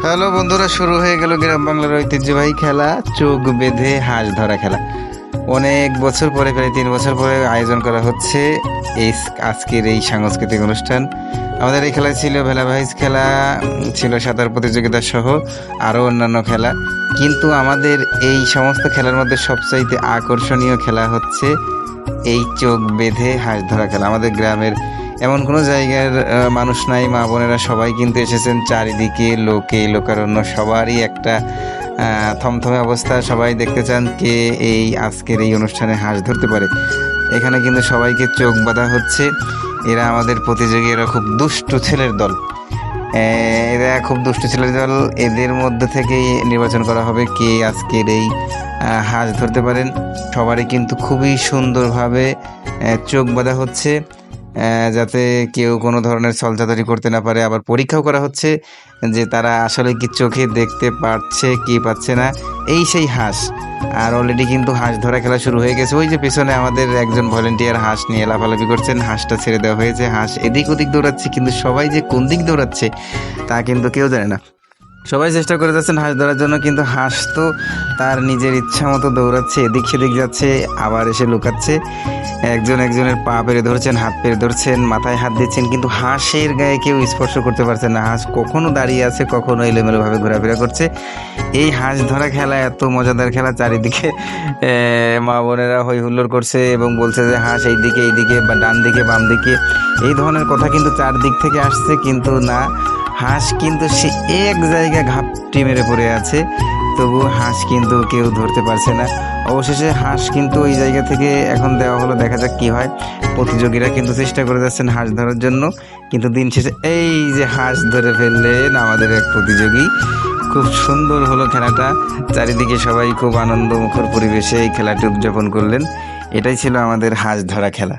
Hello বন্ধুরা, শুরু হয়ে গেল গ্রাম বাংলার ঐতিহ্যবাহী খেলা চোখ বেঁধে হাঁস ধরা খেলা। অনেক বছর পরে, প্রায় 3 বছর পরে আয়োজন করা হচ্ছে এই আজকের এই সাংস্কৃতিক অনুষ্ঠান। আমাদের এই খেলায় ছিল ভেলাভাইজ খেলা, ছিল সাঁতার প্রতিযোগিতা সহ আরও অন্যান্য খেলা। কিন্তু আমাদের এই সমস্ত খেলার মধ্যে সবচাইতে আকর্ষণীয় খেলা হচ্ছে এই চোখ বেঁধে হাঁস ধরা খেলা। আমাদের গ্রামের এমন কোনো জায়গার মানুষ নাই, মা বোনেরা সবাই কিন্তু এসেছেন। চারিদিকে লোকে লোকারণ্য, সবারই একটা থমথমে অবস্থা। সবাই দেখতে চান কে এই আজকের এই অনুষ্ঠানে হাঁস ধরতে পারে। এখানে কিন্তু সবাইকে চোখ বাঁধা হচ্ছে। এরা আমাদের প্রতিযোগী, এরা খুব দুষ্টু ছেলের দল। এরা খুব দুষ্টু ছেলের দল। এদের মধ্যে থেকেই নির্বাচন করা হবে কে আজকের এই হাঁস ধরতে পারেন। সবারই কিন্তু খুবই সুন্দরভাবে চোখ বাঁধা হচ্ছে, যাতে কেউ কোনো ধরনের ছলচাতুরি করতে না পারে। আবার পরীক্ষাও করা হচ্ছে যে তারা আসলে কি চোখে দেখতে পাচ্ছে কি পাচ্ছে না। এই সেই হাঁস। আর অলরেডি কিন্তু হাঁস ধরা খেলা শুরু হয়ে গেছে। ওই যে পেছনে আমাদের একজন ভলেন্টিয়ার হাঁস নিয়ে লাফালাফি করছেন। হাঁসটা ছেড়ে দেওয়া হয়েছে, হাঁস এদিক ওদিক দৌড়াচ্ছে, কিন্তু সবাই যে কোন দিক দৌড়াচ্ছে তা কিন্তু কেউ জানে না। সবাই চেষ্টা করে যাচ্ছেন হাঁস ধরার জন্য, কিন্তু হাঁস তো তার নিজের ইচ্ছা মতো দৌড়াচ্ছে, এদিক সেদিক যাচ্ছে, আবার এসে লুকাচ্ছে। একজন একজনের পা পেরে ধরছেন, হাত পেরে ধরছেন, মাথায় হাত দিচ্ছেন, কিন্তু হাঁসের গায়ে কেউ স্পর্শ করতে পারছে না। হাঁস কখনো দাঁড়িয়ে আছে, কখনো এলোমেলোভাবে ঘোরাফেরা করছে। এই হাঁস ধরা খেলা এত মজাদার খেলা, চারিদিকে মা বোনেরা হই হুল্লোড় করছে এবং বলছে যে হাঁস এইদিকে বা ডান দিকে বাম দিকে, এই ধরনের কথা কিন্তু চারদিক থেকে আসছে। কিন্তু না, হাঁস কিন্তু সে এক জায়গায় ঘাপটি মেরে পড়ে আছে, তবু হাঁস কিন্তু কেউ ধরতে পারছে না। অবশেষে হাঁস কিন্তু ওই জায়গা থেকে এখন দেওয়া হলো, দেখা যাক কি হয়। প্রতিযোগীরা কিন্তু চেষ্টা করে যাচ্ছেন হাঁস ধরার জন্য, কিন্তু দিন শেষে এই যে হাঁস ধরে ফেললেন আমাদের এক প্রতিযোগী। খুব সুন্দর হলো খেলাটা, চারিদিকে সবাই খুব আনন্দমুখর পরিবেশে এই খেলাটি উদযাপন করলেন। এটাই ছিল আমাদের হাঁস ধরা খেলা।